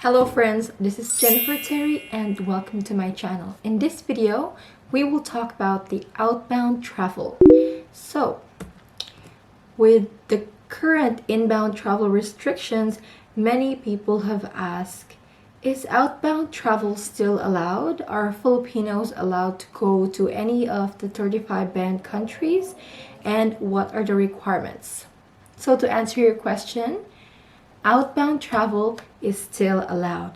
Hello friends, this is Jennifer Terri and welcome to my channel. In this video, we will talk about the outbound travel. So, with the current inbound travel restrictions, many people have asked, is outbound travel still allowed? Are Filipinos allowed to go to any of the 35 banned countries? And what are the requirements? So to answer your question, outbound travel is still allowed.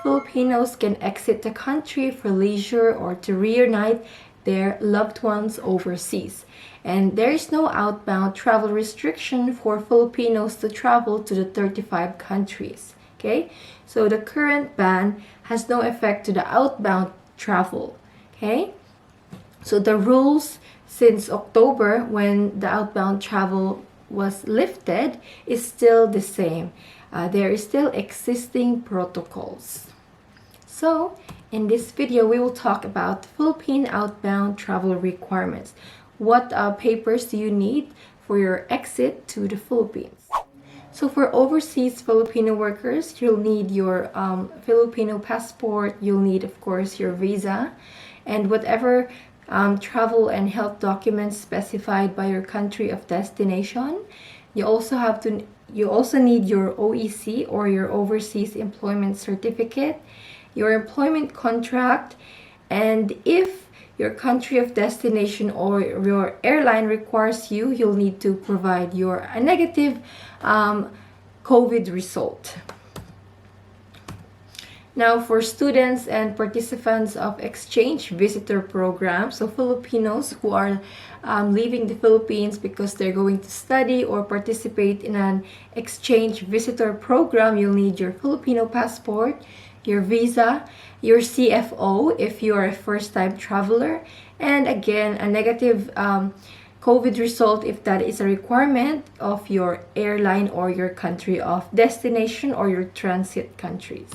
Filipinos can exit the country for leisure or to reunite their loved ones overseas. And there is no outbound travel restriction for Filipinos to travel to the 35 countries. Okay? So the current ban has no effect to the outbound travel. Okay? So the rules since October, when the outbound travel was lifted, is still the same. There is still existing protocols. So in this video, we will talk about Philippine outbound travel requirements. What papers do you need for your exit to the Philippines? So for overseas Filipino workers, you'll need your Filipino passport. You'll need, of course, your visa and whatever travel and health documents specified by your country of destination. You also need your OEC or your Overseas Employment Certificate, your employment contract, and if your country of destination or your airline requires you'll need to provide a negative COVID result. Now, for students and participants of exchange visitor programs, so Filipinos who are leaving the Philippines because they're going to study or participate in an exchange visitor program, you'll need your Filipino passport, your visa, your CFO if you are a first-time traveler, and again, a negative COVID result if that is a requirement of your airline or your country of destination or your transit countries.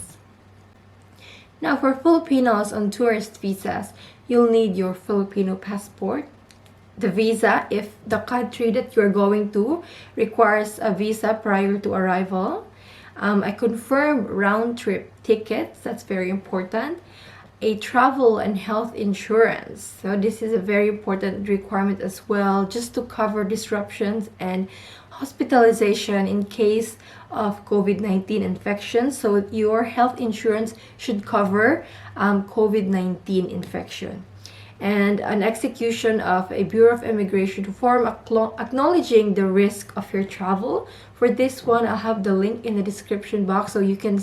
Now, for Filipinos on tourist visas, you'll need your Filipino passport, the visa if the country that you're going to requires a visa prior to arrival, a confirmed round-trip tickets, that's very important, a travel and health insurance. So this is a very important requirement as well, just to cover disruptions and hospitalization in case of COVID-19 infection. So your health insurance should cover COVID-19 infection. And an execution of a Bureau of Immigration form acknowledging the risk of your travel. For this one, I'll have the link in the description box so you can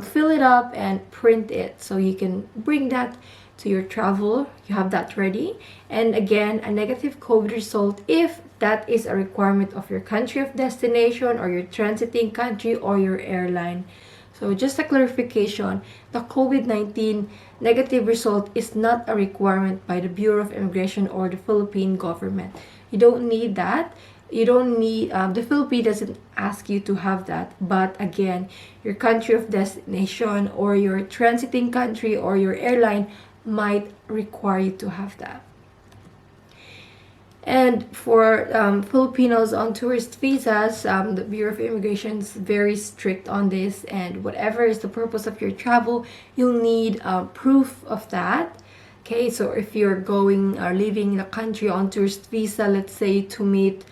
fill it up and print it so you can bring that to your travel. You have that ready. And again, a negative COVID result if that is a requirement of your country of destination or your transiting country or your airline. So just a clarification, the COVID-19 negative result is not a requirement by the Bureau of Immigration or the Philippine government. You don't need that. You don't need, the Philippines doesn't ask you to have that. But again, your country of destination or your transiting country or your airline might require you to have that. And for Filipinos on tourist visas, the Bureau of Immigration is very strict on this, and whatever is the purpose of your travel, you'll need proof of that. Okay, so if you're going or leaving the country on tourist visa, let's say to meet,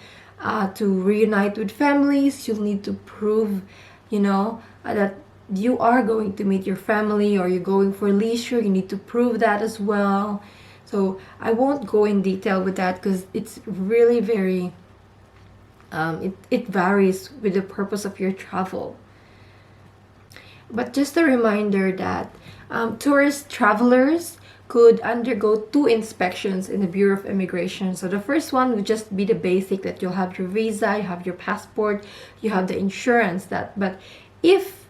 to reunite with families, you'll need to prove, that you are going to meet your family, or you're going for leisure, you need to prove that as well. So I won't go in detail with that because it's really very, it varies with the purpose of your travel. But just a reminder that tourist travelers could undergo 2 inspections in the Bureau of Immigration. So the first one would just be the basic, that you'll have your visa, you have your passport, you have the insurance. But if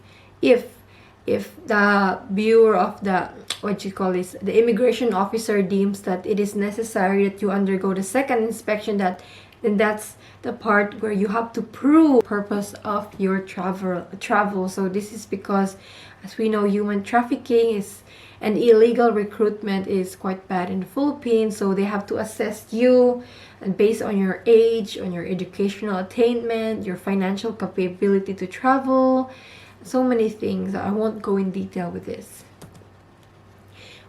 the Bureau of the immigration officer deems that it is necessary that you undergo the second inspection, then that's the part where you have to prove the purpose of your travel. So this is because, as we know, human trafficking and illegal recruitment is quite bad in the Philippines. So they have to assess you, and based on your age, on your educational attainment, your financial capability to travel, So many things. I won't go in detail with this.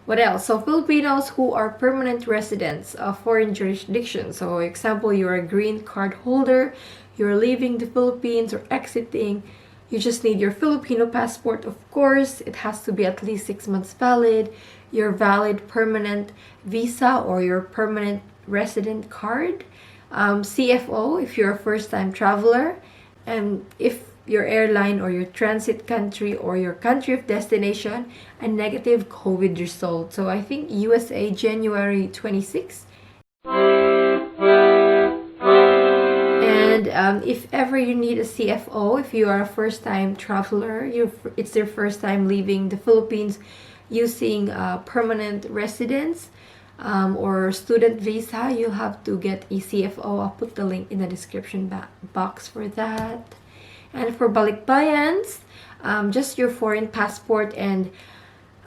What else? So Filipinos who are permanent residents of foreign jurisdictions. So example, you're a green card holder, you're leaving the Philippines or exiting. You just need your Filipino passport, of course. It has to be at least 6 months valid. Your valid permanent visa or your permanent resident card. CFO if you're a first-time traveler. And if your airline or your transit country or your country of destination a negative COVID result. So I think USA January 26th. And if ever you need a CFO, if you are a first-time traveler, it's your first time leaving the Philippines using permanent residence or student visa, you'll have to get a CFO. I'll put the link in the description box for that. And for Balikbayans, just your foreign passport and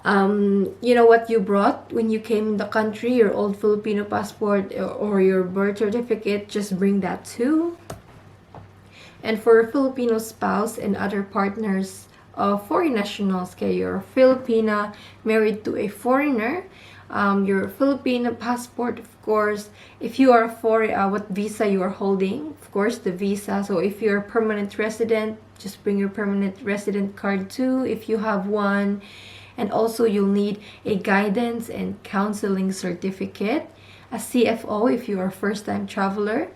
you know what you brought when you came in the country, your old Filipino passport or your birth certificate, just bring that too. And for a Filipino spouse and other partners of foreign nationals, okay, you're a Filipina married to a foreigner, your Filipino passport, of course. If you are what visa you are holding, of course, the visa. So if you're a permanent resident, just bring your permanent resident card too, if you have one. And also you'll need a guidance and counseling certificate, a CFO if you are a first-time traveler,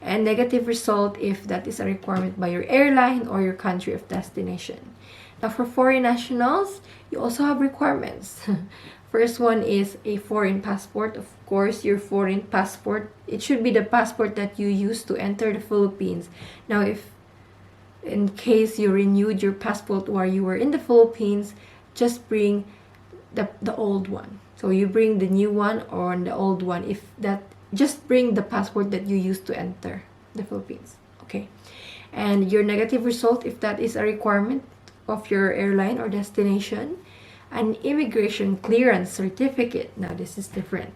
and negative result if that is a requirement by your airline or your country of destination. Now for foreign nationals, you also have requirements. First one is a foreign passport. Of course, your foreign passport, it should be the passport that you use to enter the Philippines. Now, if in case you renewed your passport while you were in the Philippines, just bring the old one. So you bring the new one or the old one. If that, just bring the passport that you used to enter the Philippines. Okay. And your negative result, if that is a requirement of your airline or destination, an immigration clearance certificate. Now this is different.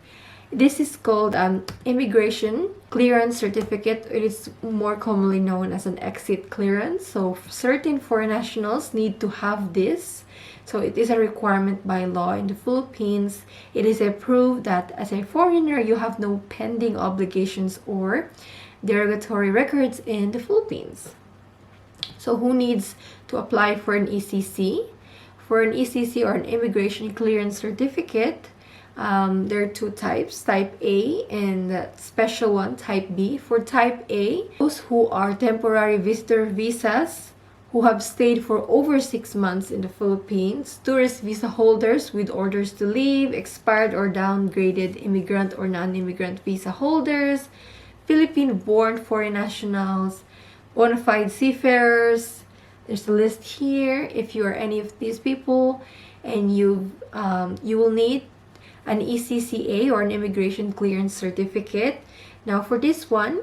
This is called immigration clearance certificate. It is more commonly known as an exit clearance. So certain foreign nationals need to have this. So it is a requirement by law in the Philippines. It is a proof that as a foreigner, you have no pending obligations or derogatory records in the Philippines. So who needs to apply for an ECC? For an ECC or an immigration clearance certificate, there are two types, type A and the special one, type B. For type A, those who are temporary visitor visas who have stayed for over 6 months in the Philippines, tourist visa holders with orders to leave, expired or downgraded immigrant or non-immigrant visa holders, Philippine-born foreign nationals, bona fide seafarers. There's a list here. If you are any of these people and you will need an ECCA or an immigration clearance certificate. Now for this one,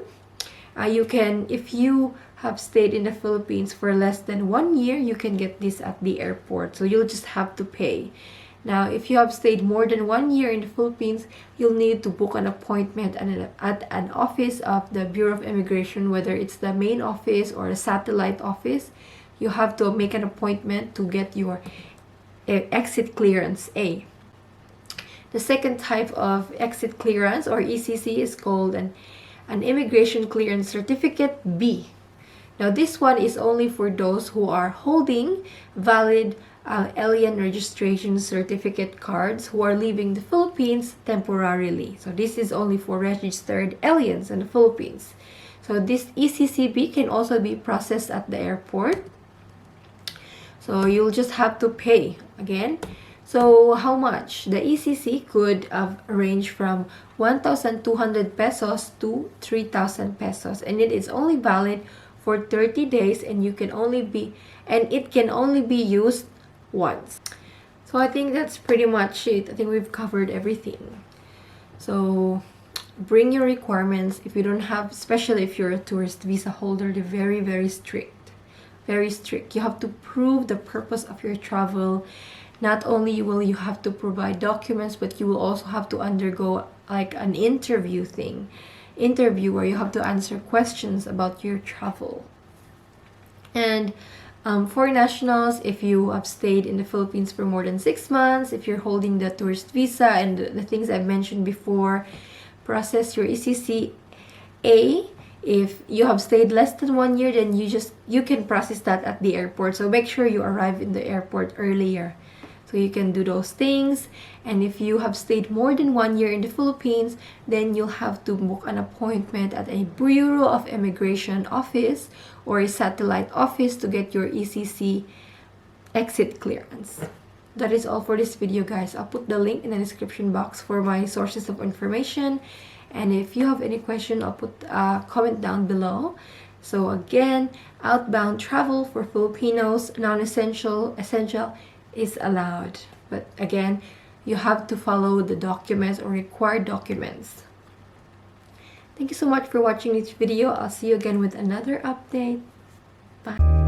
you can, if you have stayed in the Philippines for less than 1 year, you can get this at the airport. So you'll just have to pay. Now, if you have stayed more than 1 year in the Philippines, you'll need to book an appointment at an office of the Bureau of Immigration, whether it's the main office or a satellite office. You have to make an appointment to get your exit clearance A. The second type of exit clearance or ECC is called an immigration clearance certificate B. Now this one is only for those who are holding valid alien registration certificate cards who are leaving the Philippines temporarily. So this is only for registered aliens in the Philippines. So this ECCB can also be processed at the airport. So you'll just have to pay again. So how much? The ECC could range from 1,200 pesos to 3,000 pesos, and it is only valid for 30 days, and it can only be used once. So I think that's pretty much it. I think we've covered everything. So bring your requirements. If you don't have, especially if you're a tourist visa holder, they're very, very strict. Very strict. You have to prove the purpose of your travel. Not only will you have to provide documents, but you will also have to undergo like an interview where you have to answer questions about your travel. And For nationals, if you have stayed in the Philippines for more than 6 months, if you're holding the tourist visa and the things I've mentioned before, process your ECCA. If you have stayed less than 1 year, then you can process that at the airport. So make sure you arrive in the airport earlier. So you can do those things. And if you have stayed more than 1 year in the Philippines, then you'll have to book an appointment at a Bureau of Immigration office or a satellite office to get your ECC exit clearance. That is all for this video, guys. I'll put the link in the description box for my sources of information. And if you have any question, I'll put a comment down below. So again, outbound travel for Filipinos, non-essential, essential is allowed. But again, you have to follow the documents or required documents. Thank you so much for watching this video. I'll see you again with another update. Bye.